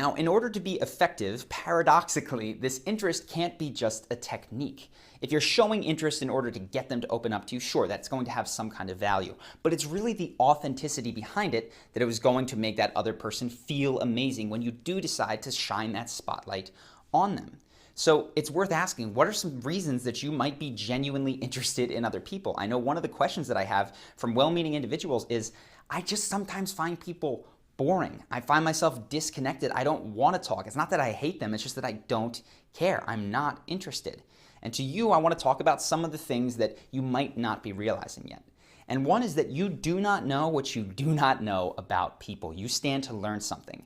Now, in order to be effective, paradoxically, this interest can't be just a technique. If you're showing interest in order to get them to open up to you, sure, that's going to have some kind of value. But it's really the authenticity behind it that it was going to make that other person feel amazing when you do decide to shine that spotlight on them. So it's worth asking, what are some reasons that you might be genuinely interested in other people? I know one of the questions that I have from well-meaning individuals is, I just sometimes find people boring. I find myself disconnected. I don't want to talk. It's not that I hate them, it's just that I don't care. I'm not interested. And to you, I want to talk about some of the things that you might not be realizing yet. And one is that you do not know what you do not know about people. You stand to learn something.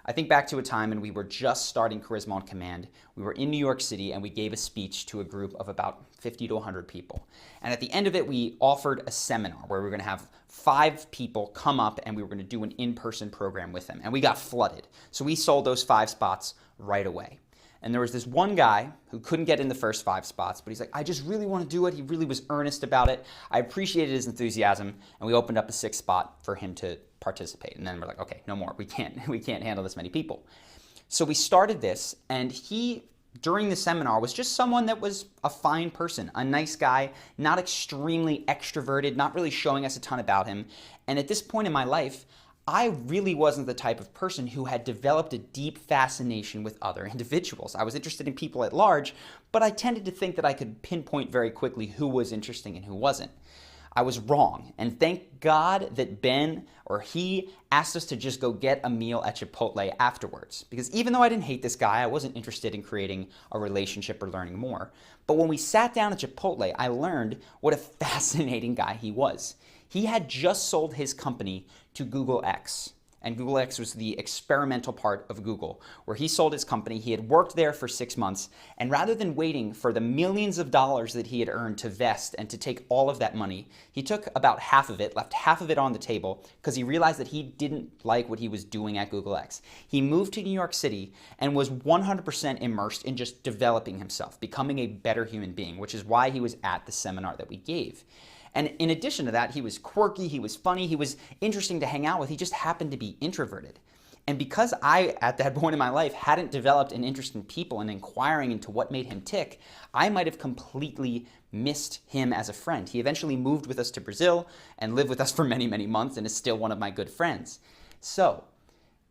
I think back to a time when we were just starting Charisma on Command. We were in New York City and we gave a speech to a group of about 50 to 100 people. And at the end of it, we offered a seminar where we were going to have 5 people come up and we were going to do an in-person program with them. And we got flooded. So we sold those 5 spots right away. And there was this one guy who couldn't get in the first 5 spots, but he's like, I just really want to do it. He really was earnest about it. I appreciated his enthusiasm, and we opened up a 6th spot for him to participate. And then we're like, okay, no more. We can't handle this many people. So we started this, and he, during the seminar, was just someone that was a fine person, a nice guy, not extremely extroverted, not really showing us a ton about him. And at this point in my life, I really wasn't the type of person who had developed a deep fascination with other individuals. I was interested in people at large, but I tended to think that I could pinpoint very quickly who was interesting and who wasn't. I was wrong, and thank God that Ben or he asked us to just go get a meal at Chipotle afterwards. Because even though I didn't hate this guy, I wasn't interested in creating a relationship or learning more. But when we sat down at Chipotle, I learned what a fascinating guy he was. He had just sold his company to Google X. And Google X was the experimental part of Google, where he sold his company. He had worked there for 6 months, and rather than waiting for the millions of dollars that he had earned to vest and to take all of that money, he took about half of it, left half of it on the table, because he realized that he didn't like what he was doing at Google X. He moved to New York City and was 100% immersed in just developing himself, becoming a better human being, which is why he was at the seminar that we gave. And in addition to that, he was quirky, he was funny, he was interesting to hang out with. He just happened to be introverted. And because I, at that point in my life, hadn't developed an interest in people and inquiring into what made him tick, I might have completely missed him as a friend. He eventually moved with us to Brazil and lived with us for many, many months and is still one of my good friends. So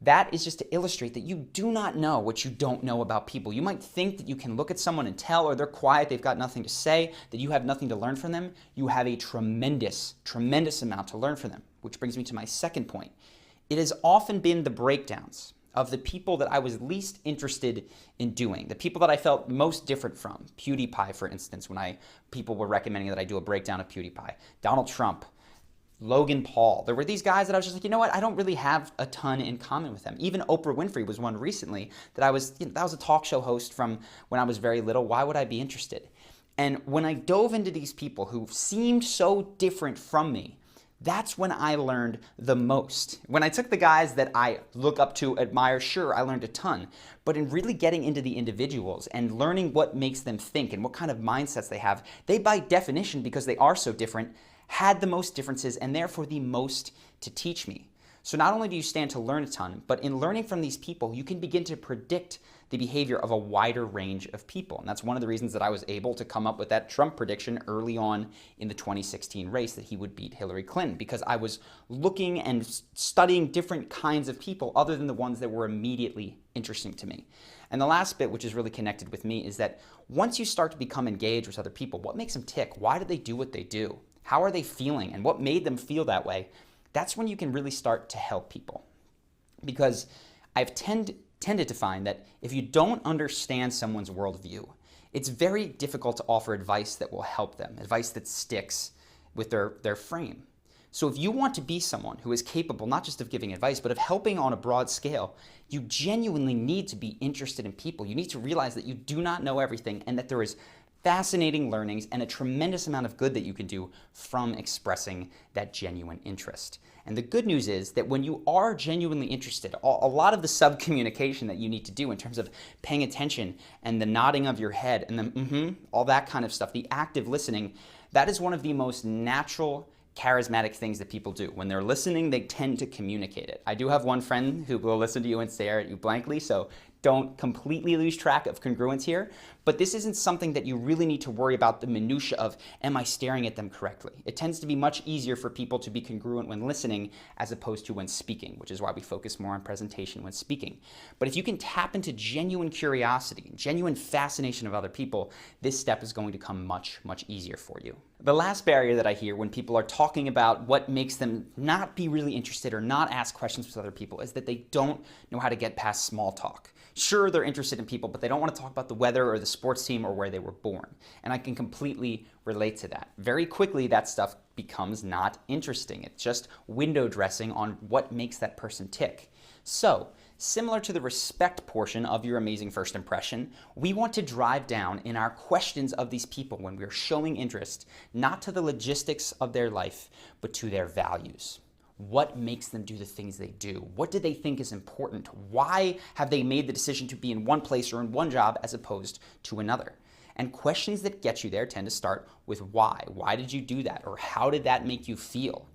that is just to illustrate that you do not know what you don't know about people. You might think that you can look at someone and tell, or they're quiet, they've got nothing to say, that you have nothing to learn from them. You have a tremendous, tremendous amount to learn from them, which brings me to my second point. It has often been the breakdowns of the people that I was least interested in doing, the people that I felt most different from. PewDiePie, for instance, when people were recommending that I do a breakdown of PewDiePie. Donald Trump. Logan Paul. There were these guys that I was just like, you know what? I don't really have a ton in common with them. Even Oprah Winfrey was one recently that that was a talk show host from when I was very little. Why would I be interested? And when I dove into these people who seemed so different from me, that's when I learned the most. When I took the guys that I look up to, admire, sure, I learned a ton. But in really getting into the individuals and learning what makes them think and what kind of mindsets they have, they by definition, because they are so different, had the most differences and therefore the most to teach me. So not only do you stand to learn a ton, but in learning from these people, you can begin to predict the behavior of a wider range of people. And that's one of the reasons that I was able to come up with that Trump prediction early on in the 2016 race that he would beat Hillary Clinton, because I was looking and studying different kinds of people other than the ones that were immediately interesting to me. And the last bit, which is really connected with me, is that once you start to become engaged with other people, what makes them tick? Why do they do what they do? How are they feeling? And what made them feel that way? That's when you can really start to help people. Because I've tended to find that if you don't understand someone's worldview, it's very difficult to offer advice that will help them, advice that sticks with their frame. So if you want to be someone who is capable not just of giving advice, but of helping on a broad scale, you genuinely need to be interested in people. You need to realize that you do not know everything and that there is fascinating learnings and a tremendous amount of good that you can do from expressing that genuine interest. And the good news is that when you are genuinely interested, a lot of the sub-communication that you need to do in terms of paying attention and the nodding of your head and the all that kind of stuff, the active listening, that is one of the most natural charismatic things that people do. When they're listening, they tend to communicate it. I do have one friend who will listen to you and stare at you blankly, so don't completely lose track of congruence here, but this isn't something that you really need to worry about the minutia of, am I staring at them correctly? It tends to be much easier for people to be congruent when listening as opposed to when speaking, which is why we focus more on presentation when speaking. But if you can tap into genuine curiosity, genuine fascination of other people, this step is going to come much, much easier for you. The last barrier that I hear when people are talking about what makes them not be really interested or not ask questions with other people is that they don't know how to get past small talk. Sure, they're interested in people, but they don't want to talk about the weather or the sports team or where they were born. And I can completely relate to that. Very quickly, that stuff becomes not interesting. It's just window dressing on what makes that person tick. So, similar to the respect portion of your amazing first impression, we want to drive down in our questions of these people when we're showing interest, not to the logistics of their life, but to their values. What makes them do the things they do? What do they think is important? Why have they made the decision to be in one place or in one job as opposed to another? And questions that get you there tend to start with why. Why did you do that? Or how did that make you feel?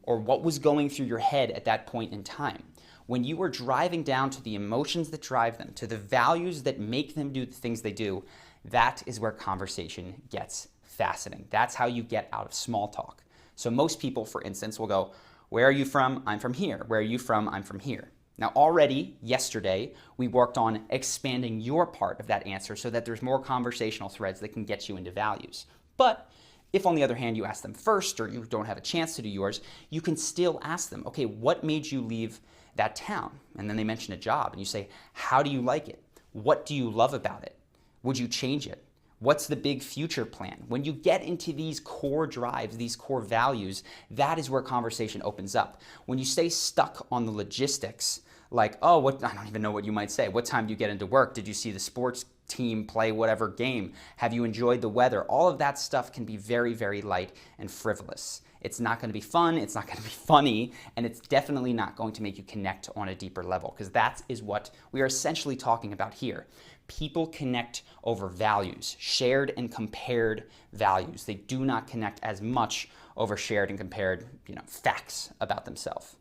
Or what was going through your head at that point in time? When you are driving down to the emotions that drive them, to the values that make them do the things they do, that is where conversation gets fascinating. That's how you get out of small talk. So most people, for instance, will go, where are you from? I'm from here. Where are you from? I'm from here. Now already, yesterday, we worked on expanding your part of that answer so that there's more conversational threads that can get you into values. But if on the other hand you ask them first or you don't have a chance to do yours, you can still ask them, okay, what made you leave that town? And then they mention a job and you say, how do you like it? What do you love about it? Would you change it? What's the big future plan? When you get into these core drives, these core values, that is where conversation opens up. When you stay stuck on the logistics, like, oh, I don't even know what you might say. What time do you get into work? Did you see the sports team play whatever game? Have you enjoyed the weather? All of that stuff can be very, very light and frivolous. It's not going to be fun, it's not going to be funny, and it's definitely not going to make you connect on a deeper level, because that is what we are essentially talking about here. People connect over values, shared and compared values. They do not connect as much over shared and compared, facts about themselves.